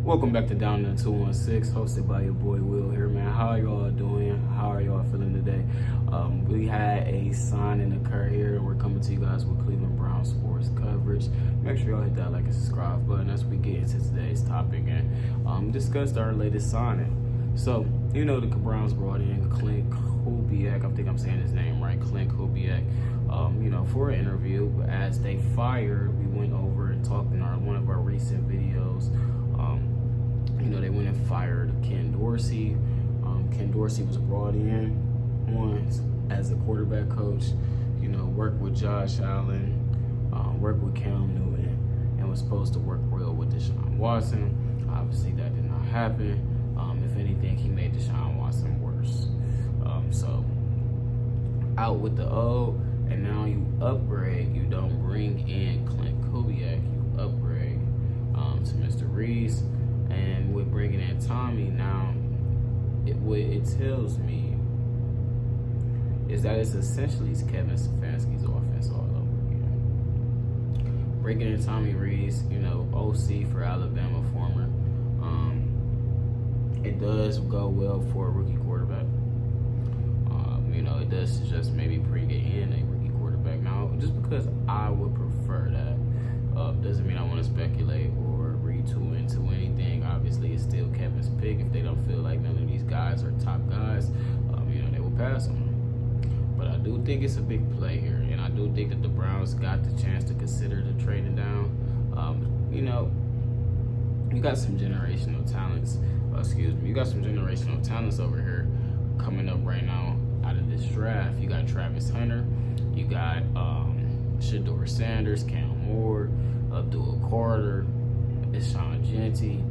Welcome back to Down the 216, hosted by your boy Will here, man. How y'all doing? How are y'all feeling today? We had a signing occur here, and we're coming to you guys with Cleveland Browns sports coverage. Make sure y'all hit that like and subscribe button as we get into today's topic and discuss our latest signing. So, the Browns brought in Clint Kubiak. I think I'm saying his name right, Clint Kubiak. For an interview. But as they fired, we went over and talked in one of our recent videos. They went and fired Ken Dorsey. Ken Dorsey was brought in once as a quarterback coach, worked with Josh Allen, worked with Cam Newton, and was supposed to work well with Deshaun Watson. Obviously, that did not happen. If anything, he made Deshaun Watson worse. So, out with the O, and now you upgrade. You don't bring in Clint Kubiak. You upgrade to Mr. Reese. And with bringing in Tommy, now what it tells me is that it's essentially Kevin Stefanski's offense all over again. Bringing in Tommy Reese, OC for Alabama, former. It does go well for a rookie quarterback. It does suggest maybe bringing in a rookie quarterback. Now, just because I would prefer that, doesn't mean I want to speculate or read too into anything. Obviously, it's still Kevin's pick. If they don't feel like none of these guys are top guys, they will pass on them. But I do think it's a big play here, and I do think that the Browns got the chance to consider the trading down. You got some generational talents. You got some generational talents over here coming up right now out of this draft. You got Travis Hunter. You got Shedeur Sanders, Cam Moore, Abdul Carter, Sean Genty.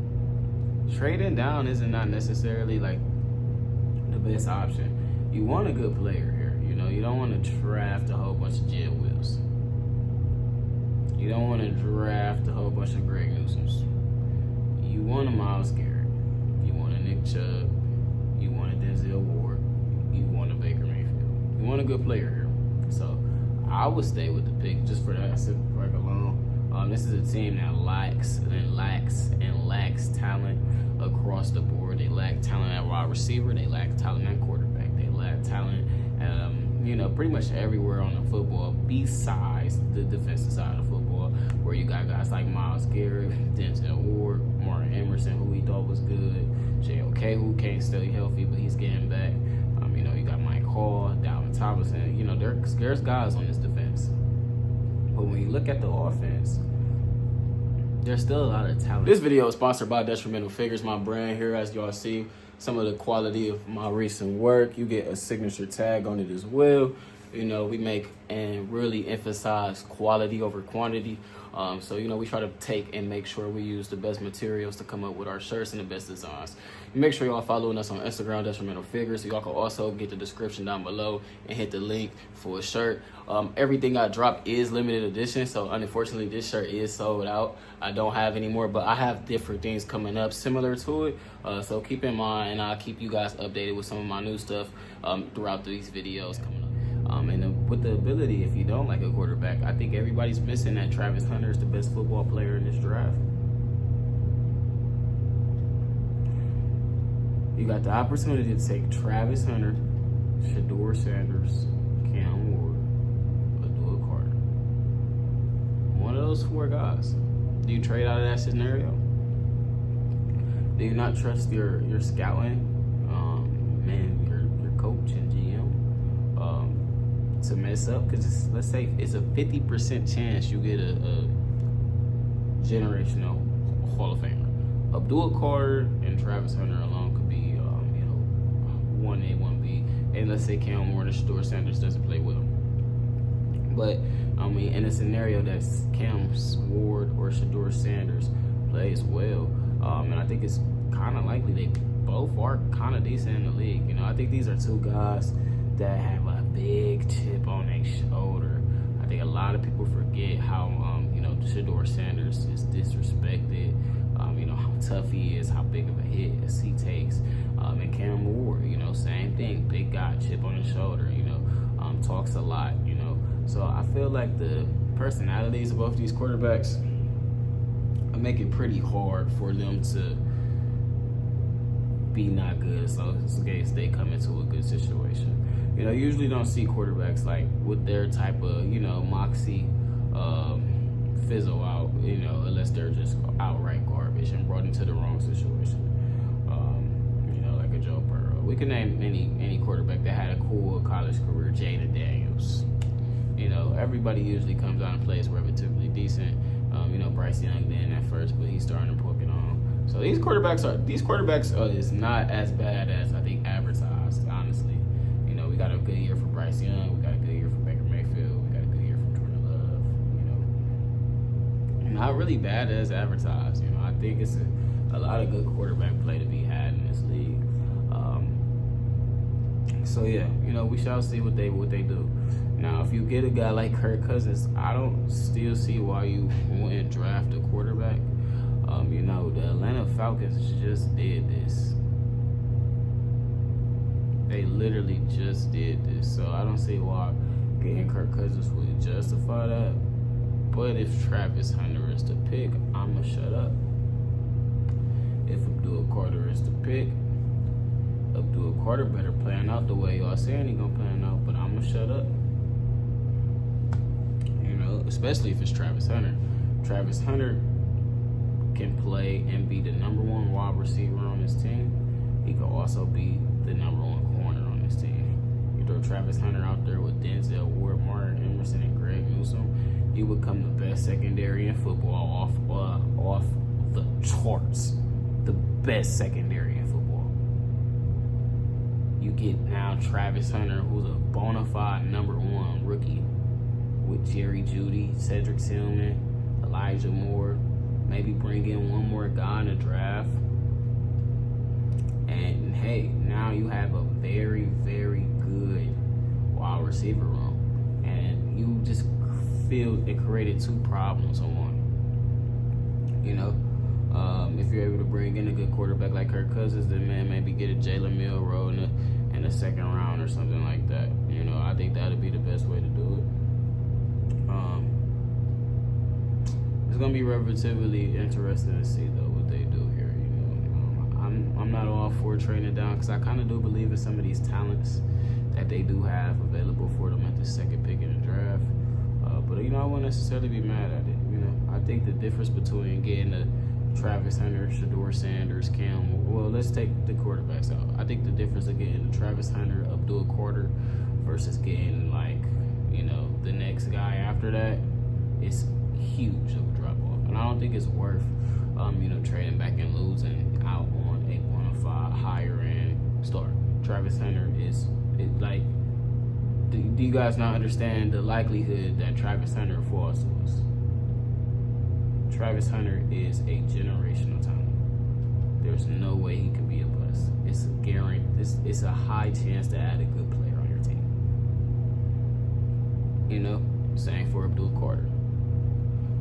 Trading down isn't not necessarily like the best option. You want a good player here. You don't want to draft a whole bunch of Jed Wills. You don't want to draft a whole bunch of Greg Newsoms. You want a Myles Garrett. You want a Nick Chubb. You want a Denzel Ward. You want a Baker Mayfield. You want a good player here. So I would stay with the pick just for that simple fact alone. This is a team that lacks talent across the board. They lack talent at wide receiver. They lack talent at quarterback. They lack talent pretty much everywhere on the football besides the defensive side of football, where you got guys like Myles Garrett, Denzel Ward, Martin Emerson, who we thought was good, J.O.K., who can't stay healthy, but he's getting back. You got Mike Hall, Dalvin Tomlinson. There's guys on this defense. But when you look at the offense, there's still a lot of talent. This video is sponsored by Detrimental Figures, my brand here. As y'all see, some of the quality of my recent work. You get a signature tag on it as well. We make and really emphasize quality over quantity. So we try to take and make sure we use the best materials to come up with our shirts and the best designs. Make sure y'all following us on Instagram, Detrimental Figures. So y'all can also get the description down below and hit the link for a shirt. Everything I drop is limited edition, so unfortunately this shirt is sold out. I don't have any more, but I have different things coming up similar to it. So keep in mind, and I'll keep you guys updated with some of my new stuff throughout these videos coming up. With the ability, if you don't like a quarterback, I think everybody's missing that Travis Hunter is the best football player in this draft. You got the opportunity to take Travis Hunter, Shedeur Sanders, Cam Ward, Abdul Carter. One of those four guys. Do you trade out of that scenario? Do you not trust your scouting, your coach and GM? To mess up, because let's say it's a 50% chance you get a generational Hall of Famer. Abdul Carter and Travis Hunter alone could be 1A, 1B, and let's say Cam Moore and Shedeur Sanders doesn't play well. But in a scenario that Cam Ward or Shedeur Sanders plays well, and I think it's kind of likely they both are kind of decent in the league. I think these are two guys that have a big chip on their shoulder. I think a lot of people forget how Shedeur Sanders is disrespected, how tough he is, how big of a hit he takes. And Cam Ward, same thing, big guy, chip on his shoulder, talks a lot, So I feel like the personalities of both these quarterbacks, make it pretty hard for them to be not good, so in case they come into a good situation. You know, you usually don't see quarterbacks like with their type of, you know, moxie fizzle out, you know, unless they're just outright garbage and brought into the wrong situation. You know, like a Joe Burrow. We can name any quarterback that had a cool college career, Jaden Daniels. You know, everybody usually comes out and plays relatively decent. You know, Bryce Young didn't at first, but he's starting to poke it on. So these quarterbacks is not as bad as I think advertised, honestly. You know, we got a good year for Bryce Young, we got a good year for Baker Mayfield, we got a good year for Jordan Love, you know. Not really bad as advertised, you know. I think it's a lot of good quarterback play to be had in this league. So yeah, you know, we shall see what they do. Now, if you get a guy like Kirk Cousins, I don't still see why you wouldn't draft a quarterback. You know, the Atlanta Falcons just did this. They literally just did this. So I don't see why getting Kirk Cousins would justify that. But if Travis Hunter is the pick, I'ma shut up. If Abdul Carter is the pick, Abdul Carter better plan out the way y'all saying he gonna plan out, but I'ma shut up. You know, especially if it's Travis Hunter. Travis Hunter can play and be the number one wide receiver on this team. He could also be the number one corner on this team. You throw Travis Hunter out there with Denzel Ward, Martin Emerson, and Greg Newsome, he would become the best secondary in football off the charts. The best secondary in football. You get now Travis Hunter, who's a bona fide number one rookie, with Jerry Jeudy, Cedric Tillman, Elijah Moore. Maybe bring in one more guy in the draft. And hey, now you have a very, very good wide receiver room. And you just feel it created two problems on one. You know, if you're able to bring in a good quarterback like Kirk Cousins, then man, maybe get a Jalen Milroe in the second round or something like that. You know, I think that'd be the best way to do it. It's gonna be relatively interesting to see though what they do here. You know, I'm not all for trading down because I kind of do believe in some of these talents that they do have available for them at the second pick in the draft. But you know, I wouldn't necessarily be mad at it. You know, I think the difference between getting a Travis Hunter, Shedeur Sanders, well, let's take the quarterbacks out. I think the difference of getting a Travis Hunter, Abdul Carter versus getting like, you know, the next guy after that is huge of a drop off, and I don't think it's worth, you know, trading back and losing out on a bona fide higher end star. Travis Hunter is like, do you guys not understand the likelihood that Travis Hunter falls to us? Travis Hunter is a generational talent. There's no way he could be a bust. It's a guarantee. It's a high chance to add a good player on your team. You know, same for Abdul Carter.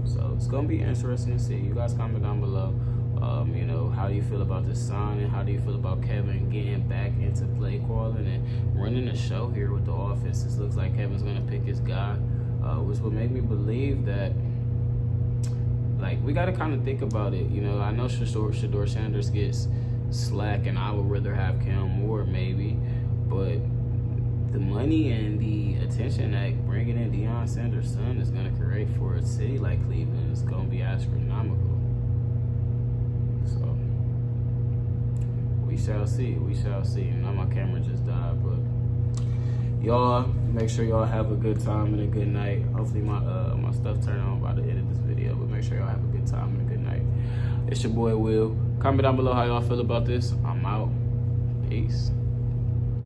So it's gonna be interesting to see. You guys comment down below. You know, how do you feel about this signing? How do you feel about Kevin getting back into play calling and running the show here with the offense? It looks like Kevin's gonna pick his guy, which would make me believe that, like, we gotta kind of think about it. You know, I know Shedeur Sanders gets slack, and I would rather have Cam Moore maybe, but the money and the attention that bringing in Deion Sanders' son is going to create for a city like Cleveland is going to be astronomical. So, we shall see. We shall see. Now my camera just died, but y'all, make sure y'all have a good time and a good night. Hopefully my stuff turned on by the end of this video, but make sure y'all have a good time and a good night. It's your boy Will. Comment down below how y'all feel about this. I'm out. Peace.